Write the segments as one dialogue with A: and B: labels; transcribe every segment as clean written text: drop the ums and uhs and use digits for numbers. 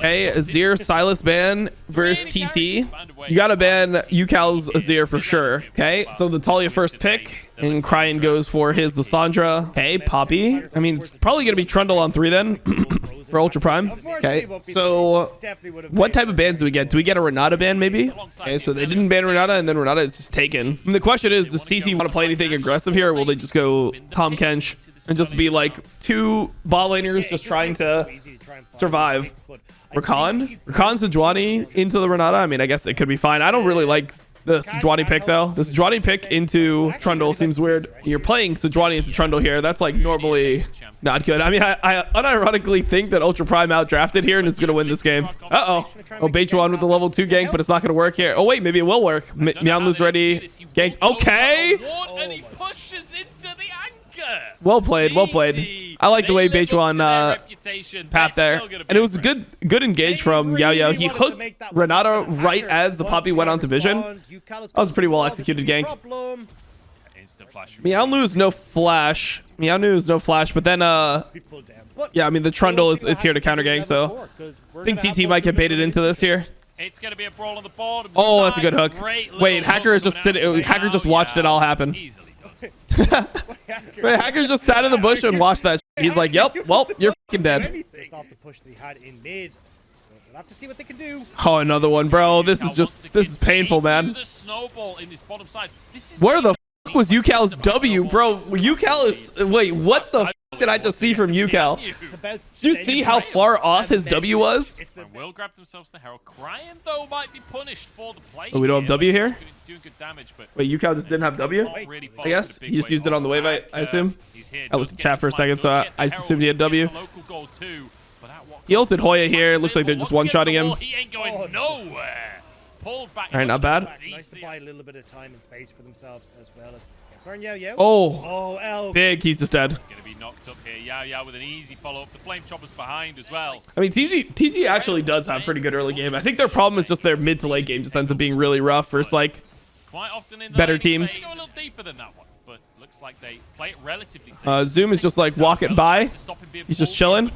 A: Okay, Azir Silas ban versus TT. You gotta ban UCal's Azir for sure. Okay, so the Talia first pick, and Cryan goes for his Lissandra. Okay, Poppy. I mean, it's probably gonna be Trundle on 3 then. For Ultra Prime. Okay, so what type of bans do we get? Do we get a Renata ban maybe? Okay, so they didn't ban Renata, and then Renata is just taken. And the question is, does TT want to play anything aggressive here, or will they just go Tom Kench and just be like 2 bot laners just trying to survive? Rakan Sejuani into the Renata. I mean, I guess it could be fine. I don't really like the Sejuani pick though. The Sejuani pick into Trundle seems weird. You're playing Sejuani into Trundle here. That's like normally not good. I mean, I unironically think that Ultra Prime outdrafted here and is going to win this game. Oh, Beichuan with the level 2 gank, but it's not going to work here. Oh wait, maybe it will work. Miaonu's ready. Gank. Okay.
B: And he pushes into the anchor.
A: Well played. Well played. I like the way Beichuan path there. And it was a good engage from Yao. He hooked Renata right as the Poppy went onto vision. That was a pretty well executed gank. Miaonu's no flash. Miaonu's no flash, but then yeah, I mean the Trundle is here to counter gank, so I think TT might get baited into this here.
B: It's gonna be a brawl on the bottom.
A: Oh, that's a good hook. Wait, Hacker is just sitting. Hacker just watched it all happen. Wait, Hacker just sat in the bush and watched that. He's like, yep, well, you're fucking dead.
C: We'll have to see what they can do.
A: Oh, another one, bro. This is painful, man. Where the fuck was UCal's W, bro? UCal is... Wait, what the fuck did I just see from UCal? Did you see how far off his W was?
B: Will grab themselves the Herald. Cryan, though, might be punished for the play.
A: Oh, we don't have W here?
B: Doing good damage, but
A: wait, UCal just didn't have W? I guess he just used it on the wave, I assume. I looked at chat for a second, so I just assumed he had W. He ulted Hoya here. Looks like they're just one-shotting him.
B: He ain't going nowhere. Pulled back.
A: All right, not bad.
C: Nice to buy a little bit of time and space for themselves as well as
A: oh,
C: Elk.
A: Big. He's just dead.
B: Gonna be knocked up here. Yao with an easy follow-up. The flame chopper's behind as well.
A: I mean, TG actually does have pretty good early game. I think their problem is just their mid to late game just ends up being really rough versus like
B: quite often in
A: better teams.
B: They go a little deeper than that one, but looks like they play it relatively safe.
A: Zoom is just like walking by. He's just chilling.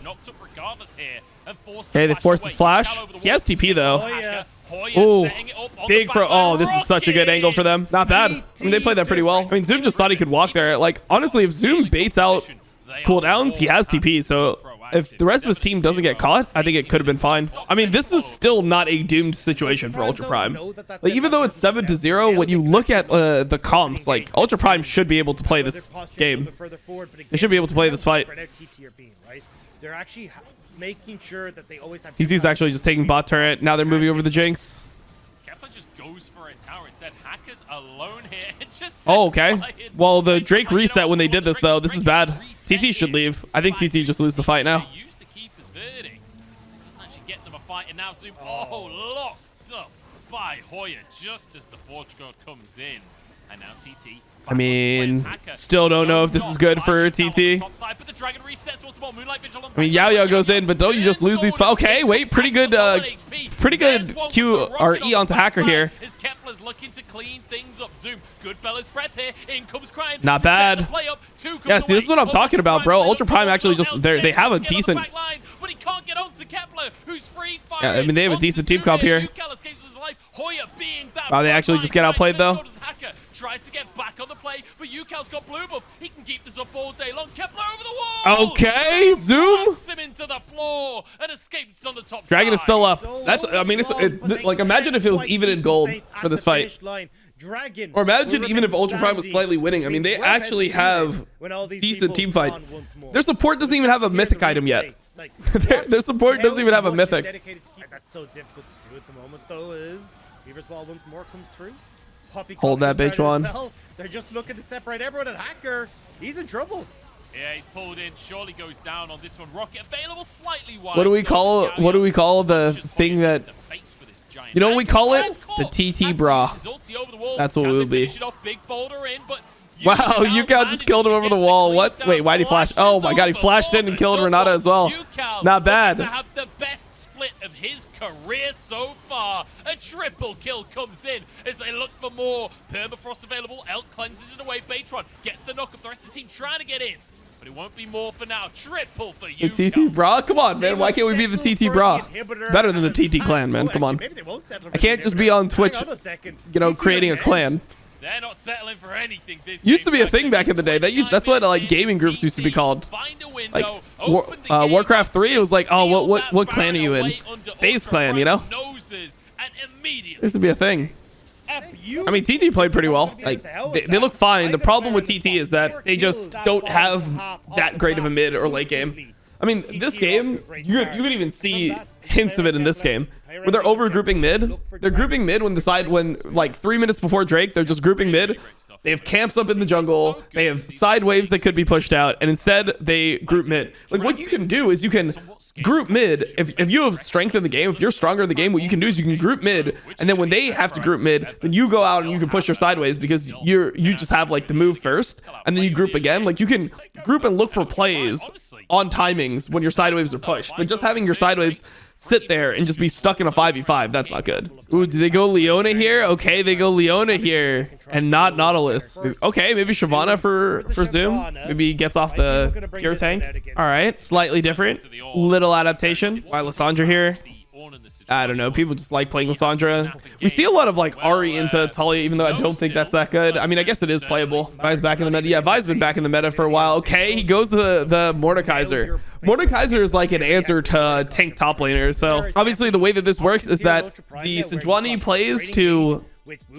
A: Okay, they forced his flash. He has TP though. Oh, big for... Oh, this is such a good angle for them. Not bad. I mean, they played that pretty well. I mean, Zoom just thought he could walk there. Like, honestly, if Zoom baits out cooldowns, he has TP. So if the rest of his team doesn't get caught, I think it could have been fine. I mean, this is still not a doomed situation for Ultra Prime. Like, even though it's 7-0, when you look at the comps, like, Ultra Prime should be able to play this game. They should be able to play this fight.
C: They're actually making sure that they always have...
A: TT's actually just taking bot turret. Now they're moving over the Jinx.
B: Kepler just goes for a tower instead. Hackers alone here.
A: Oh, okay. Well, the Drake reset when they did this, though. This is bad. TT should leave. I think TT just lose the fight now.
B: Use the keeper's verdict. Doesn't actually get them a fight, and now Zoom... Oh, locked up by Hoya just as the Forge God comes in. And now TT...
A: I mean, still don't know if this is good for TT. I mean, Yao goes in, but don't you just lose these? Okay, wait, pretty good Q or E onto Hacker here. Not bad. Yeah, see, this is what I'm talking about, bro. Ultra Prime actually just they have a decent. Yeah, I mean, they have a decent team comp here. Wow, they actually just get outplayed though.
B: Tries to get back on the play, but UCal's got blue buff. He can keep this up all day long. Kepler over the wall.
A: Okay, Zoom.
B: Him into the floor and escapes on the top
A: Dragon
B: side.
A: is still up. That's, I mean, like, imagine if it was even in gold for this fight. Or imagine even if Ultra Prime was slightly winning. I mean, they actually have decent team fight. Their support doesn't even have a mythic item yet. Their support doesn't even have a mythic.
C: That's so difficult to do at the moment, though, is Beaver's Ball once more comes through.
A: Hold that, Beichuan.
C: Well. They're just looking to separate everyone at Hacker. He's in trouble.
B: Yeah, he's pulled in. Surely goes down on this one. Rocket available slightly wide.
A: What do we call the thing that... You know what we call it? The TT bra. That's what it will be. Wow, UCal just killed him over the wall. What? Wait, why'd he flash? Oh my god, he flashed in and killed Renata as well. Not bad.
B: Split of his career so far. A triple kill comes in as they look for more. Permafrost available. Elk cleanses it away. Beichuan gets the knock-up. The rest of the team trying to get in. But it won't be more for now. Triple for
A: The
B: you.
A: TT Bra? Come on, man. Why can't we be the TT Bra? It's better than the TT clan, man. Come on. I can't just be on Twitch, you know, creating a clan.
B: They're not settling for anything. This
A: Used to be a thing back in the day. That's what like gaming groups used to be called. Like Warcraft 3, it was like, oh, what clan are you in? FaZe clan, you know? Used to be a thing. I mean, TT played pretty well. Like they look fine. The problem with TT is that they just don't have that great of a mid or late game. I mean, this game, you can even see hints of it in this game, where they're over grouping mid. They're grouping mid when like 3 minutes before Drake, they're just grouping mid. They have camps up in the jungle. They have side waves that could be pushed out, and instead they group mid. Like what you can do is you can group mid. If you have strength in the game, if you're stronger in the game, what you can do is you can group mid, and then when they have to group mid, then you go out and you can push your sideways because you just have like the move first, and then you group again. Like you can group and look for plays on timings when your sideways are pushed, but just having your sideways sit there and just be stuck in a 5v5, that's not good. Ooh, do they go Leona here? Okay, they go Leona here and not Nautilus. Okay, maybe Shyvana for Zoom. Maybe he gets off the pure tank. All right, slightly different, little adaptation. Why Lissandra here? I don't know. People just like playing Lissandra. We see a lot of like Ari into Talia, even though I don't think that's that good. I mean, I guess it is playable. Vi's back in the meta. Yeah, Vi's been back in the meta for a while. Okay, he goes to the Mordekaiser. Mordekaiser is like an answer to tank top laner. So obviously the way that this works is that the Sejuani plays to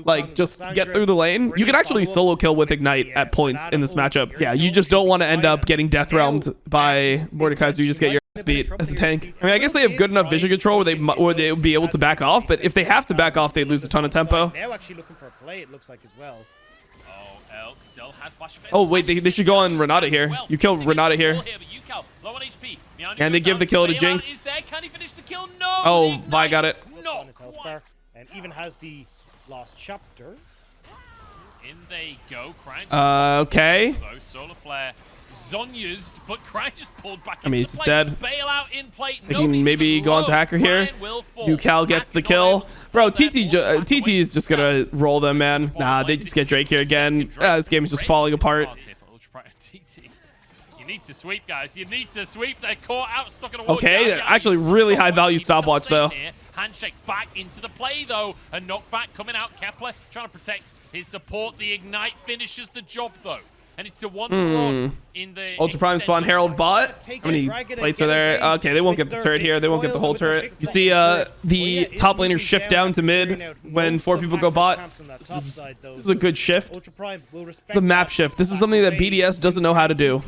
A: like just get through the lane. You can actually solo kill with Ignite at points in this matchup. Yeah, you just don't want to end up getting death realmed by Mordekaiser. You just get your ass beat as a tank. I mean, I guess they have good enough vision control where they would be able to back off, but if they have to back off, they'd lose a ton of tempo.
C: Now actually looking for a play, it looks like as well.
B: Elk still has flash.
A: Oh wait, they should go on Renata here. You kill Renata here. And they give the kill to Jinx.
B: Can he finish the kill? No.
A: Oh, Vi got it.
B: No.
C: And even has the lost chapter.
B: In they go.
A: Okay.
B: Solar flare. Zonya's, but Crying just pulled back.
A: I mean, he's dead.
B: Bailout in play.
A: They can maybe go on to Hacker here. Ucal gets the kill. Bro, TT is just gonna roll them, man. Nah, they just get Drake here again. This game is just falling apart.
B: You need to sweep, guys. You need to sweep. They're caught out, stuck in a wall.
A: Okay, actually really high value stopwatch though.
B: Handshake back into the play though. A knockback coming out. Kepler trying to protect his support. The Ignite finishes the job though. And it's a 1-for-1 in the
A: Ultra Prime spawn Herald bot. How many plates are there? Okay, they won't get the turret here. They won't get the whole turret. You see the top laners shift down to mid when 4 people go bot. This is a good shift. It's a map shift. This is something that BDS doesn't know how to do.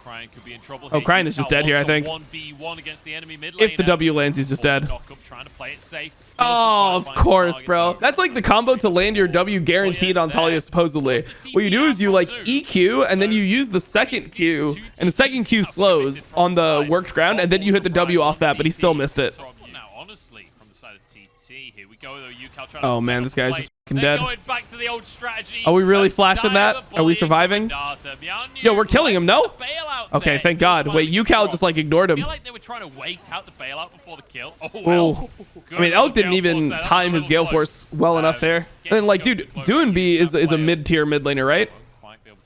B: Crying could be in trouble.
A: Oh, Crying is just dead here, I think.
B: 1v1 against the enemy mid
A: if the W lands, he's just dead.
B: Trying to play it safe.
A: Oh, of course, bro. That's like the combo to land your W guaranteed on Talia, supposedly. What you do is you like EQ, and then you use the second Q, and the second Q slows on the worked ground, and then you hit the W off that, but he still missed it.
B: Now, honestly, from the side of TT, here we go, though.
A: Oh, man, this guy's just fucking dead.
B: Back to the old strategy.
A: Are we really flashing that? Are we surviving? Yo, we're killing him, no? Okay, thank God. Wait, Ucal just like ignored him.
B: I feel like they were trying to wait out the bailout before the kill. Oh, well.
A: I mean, Elk didn't even time his Gale Force well enough there. And then, like, dude, Doinb is a mid-tier mid laner, right?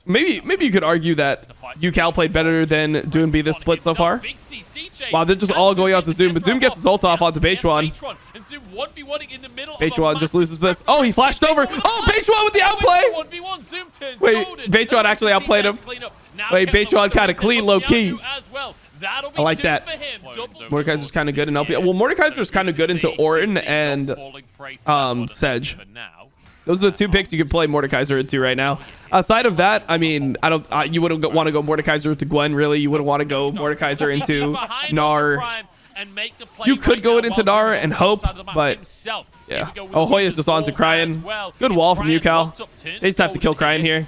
A: Maybe you could argue that Ucal played better than Doinb this split so far. Wow, they're just all going out to Zoom, but Zoom gets his ult off onto Beichuan. Beichuan just loses this. Oh, he flashed over. Oh, Beichuan with the outplay. Wait, Beichuan actually outplayed him. Wait, Beichuan kind of clean, low-key. I like that. Mordekaiser's kind of good in LPL. Well, Mordekaiser's kind of good into Ornn and Sedge. Those are the 2 picks you could play Mordekaiser into right now. Outside of that, I mean, you wouldn't want to go Mordekaiser into Gwen, really. You wouldn't want to go Mordekaiser into Gnar. You could go it into Gnar and hope, but yeah. Oh, Hoya's just on to Crying. Good wall from Ucal. They just have to kill Crying here.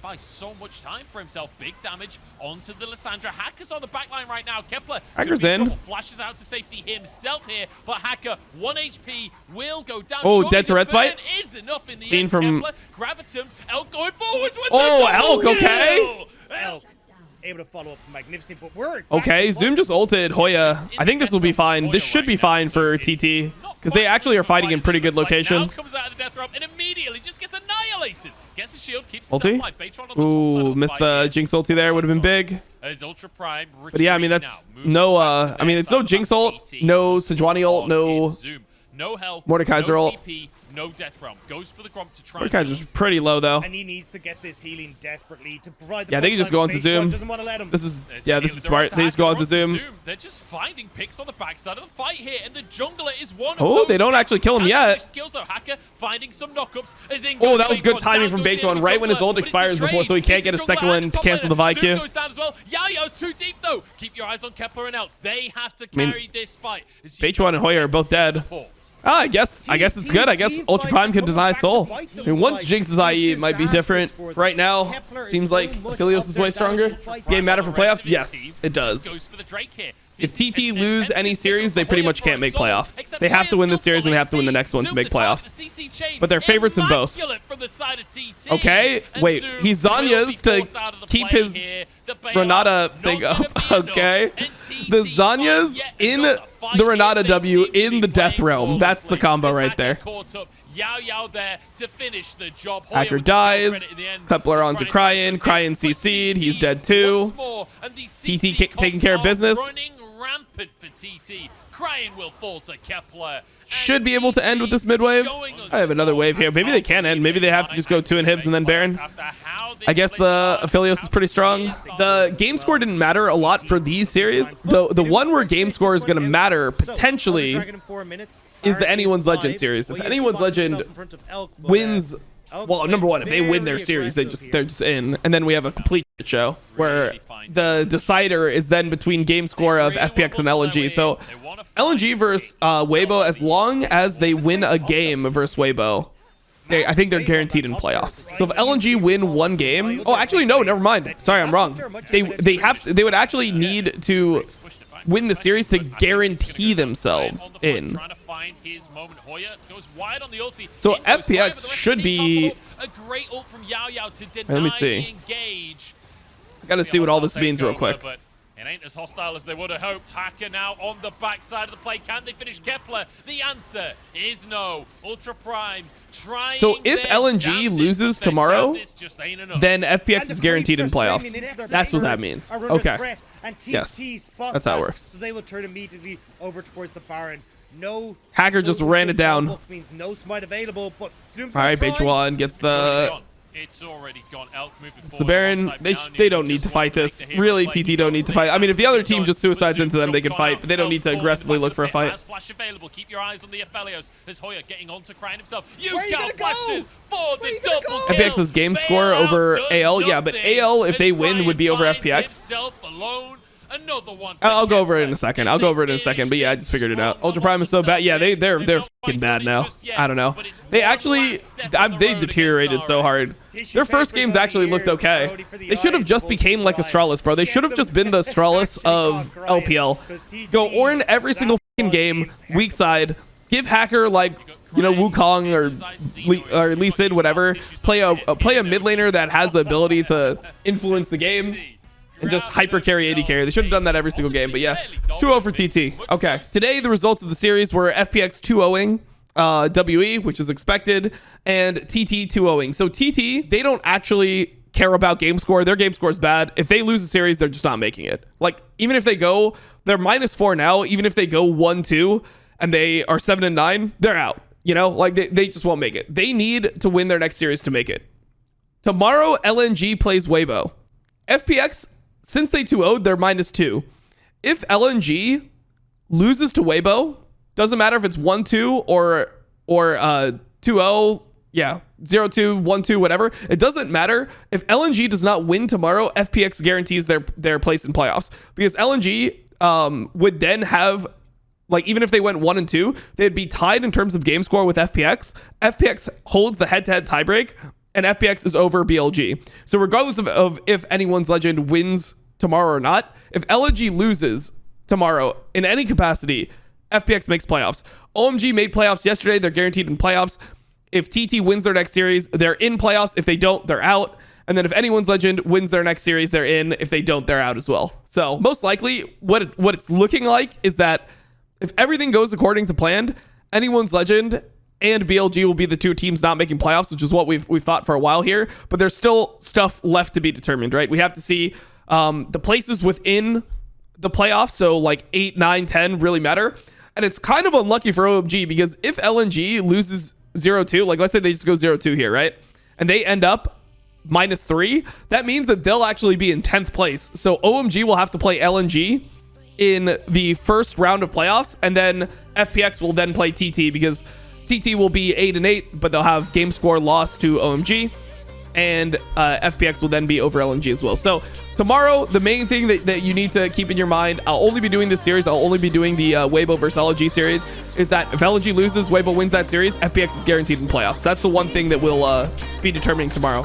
B: Buy so much time for himself. Big damage onto the Lissandra. Hacker's on the backline right now. Kepler
A: Hacker's in.
B: Flashes out to safety himself here, but Hacker 1 HP will go down.
A: Oh, dead to red spite.
B: Is enough in the end.
A: From
B: Kepler, Gravitum, Elk going forwards with
A: Elk, okay.
C: Elk able to follow up magnificently. But we're
A: Okay, Zoom just ulted Hoya. I think this will be fine. This should be fine for TT because they actually are fighting in pretty good location.
B: Comes out of the death rope and immediately just gets annihilated. Gets a shield, keeps
A: Ulti? Ooh, missed the Jinx ulti there. Would have been big. But yeah, I mean, that's no, I mean, it's no Jinx ult, no Sejuani ult, no
B: health,
A: Mordekaiser
B: no
A: ult.
B: TP, no death realm. Goes for the Gromp to try.
A: Mordekaiser's pretty low though.
C: And he needs to get this healing desperately to provide the
A: Yeah, they can just go onto Zoom.
C: Doesn't want to let him.
A: This is, yeah, this is smart. They just go onto Zoom.
B: They're just finding picks on the backside of the fight here, and the jungler is one of
A: Oh,
B: those
A: they don't actually kill him yet.
B: Kills though. Hacker finding some knockups.
A: Oh, that was good timing from Beitron right when his ult expires before, so he can't get a second one to cancel the VQ.
B: Goes down as well. Yao's too deep though. Keep your eyes on Kepler and Elk. They have to carry this fight.
A: Beitron and Hoya are both dead. I guess it's good. I guess Ultra Prime can deny Soul. I mean, once Jinx's IE, it might be different. Right now, seems like Aphelios is way stronger. Game matter for playoffs? Yes, it does. If TT lose any series, they pretty much can't make playoffs. They have to win this series and they have to win the next one to make playoffs. But they're favorites in both. Okay, wait, he's Zanya's to keep his Renata thing up. Okay, the Zanya's in the Renata W in the Death Realm. That's the combo right there.
B: Yao there to finish the job.
A: Hacker dies. Kepler onto Cryan. Cryan CC'd. He's dead too. TT taking care of business.
B: Running rampant for TT. Cryan will fall to Kepler.
A: Should be able to end with this mid wave. I have another wave here. Maybe they can end. Maybe they have to just go 2 inhibs and then Baron. I guess the Aphelios is pretty strong. The game score didn't matter a lot for these series. The one where game score is going to matter potentially is the Anyone's Legend series. If Anyone's Legend wins, well, number one, if they win their series, they're just in, and then we have a complete show where the decider is then between game score of FPX and LNG. So LNG versus Weibo, as long as they win a game versus Weibo, I think they're guaranteed in playoffs. So if LNG win one game, oh, actually no, never mind. Sorry, I'm wrong. They would actually need to win the series to guarantee themselves in. So FPX should be. Let me see. Gotta see what all this means real quick.
B: It ain't as hostile as they would have hoped. Hacker now on the backside of the play. Can they finish Kepler? The answer is no. Ultra Prime trying.
A: So if LNG loses tomorrow, then FPX is guaranteed in playoffs. That's what that means. Okay. Yes. That's how it works.
C: So they will turn immediately over towards the Baron. No.
A: Hacker just ran it down.
C: Means no smite available, but
A: all right, Beitron gets the.
B: It's already gone. Elk moving forward.
A: The Baron, they don't need to fight this. Really, TT don't need to fight. I mean, if the other team just suicides into them, they can fight, but they don't need to aggressively look for a fight.
B: Flash available. Keep your eyes on the Aphelios. There's Hoya getting on to Cryan himself. Flashes for the double kill.
A: FPX's game score over AL, yeah, but AL, if they win, would be over FPX. I'll go over it in a second. But yeah, I just figured it out. Ultra Prime is so bad. Yeah, they're fucking bad now. I don't know. They actually, they deteriorated so hard. Their first games actually looked okay. They should have just became like Astralis, bro. They should have just been the Astralis of LPL. Go Ornn every single fucking game, weak side. Give Hacker like, you know, Wukong or Lee Sin, whatever. Play a mid laner that has the ability to influence the game. And just hyper carry, AD carry. They should have done that every single game. But yeah, 2-0 for TT. Okay. Today, the results of the series were FPX 2-0ing WE, which is expected, and TT 2-0ing. So TT, they don't actually care about game score. Their game score is bad. If they lose a series, they're just not making it. Like, even if they go, they're -4 now. Even if they go 1-2 and they are 7-9, they're out. You know, like they just won't make it. They need to win their next series to make it. Tomorrow, LNG plays Weibo. FPX, since they 2-0'd, they're -2. If LNG loses to Weibo, doesn't matter if it's 1-2 or 2-0, yeah, 0-2, 1-2, whatever. It doesn't matter. If LNG does not win tomorrow, FPX guarantees their place in playoffs. Because LNG would then have, like, even if they went 1-2, they'd be tied in terms of game score with FPX. FPX holds the head-to-head tiebreak, and FPX is over BLG. So regardless of if Anyone's Legend wins tomorrow or not, if LNG loses tomorrow in any capacity, FPX makes playoffs. OMG made playoffs yesterday. They're guaranteed in playoffs. If TT wins their next series, they're in playoffs. If they don't, they're out. And then if anyone's legend wins their next series, they're in. If they don't, they're out as well. So most likely what it's looking like is that if everything goes according to plan, anyone's legend and BLG will be the two teams not making playoffs, which is what we've thought for a while here. But there's still stuff left to be determined, right? We have to see the places within the playoffs. So like 8, 9, 10 really matter. And it's kind of unlucky for OMG because if LNG loses 0-2, like let's say they just go 0-2 here, right? And they end up -3, that means that they'll actually be in 10th place. So OMG will have to play LNG in the first round of playoffs, and then FPX will then play TT because TT will be 8-8, but they'll have game score lost to OMG, and FPX will then be over LNG as well. So tomorrow, the main thing that you need to keep in your mind, I'll only be doing this series, I'll only be doing the Weibo versus LNG series, is that if LNG loses, Weibo wins that series, FPX is guaranteed in playoffs. That's the one thing that will be determining tomorrow.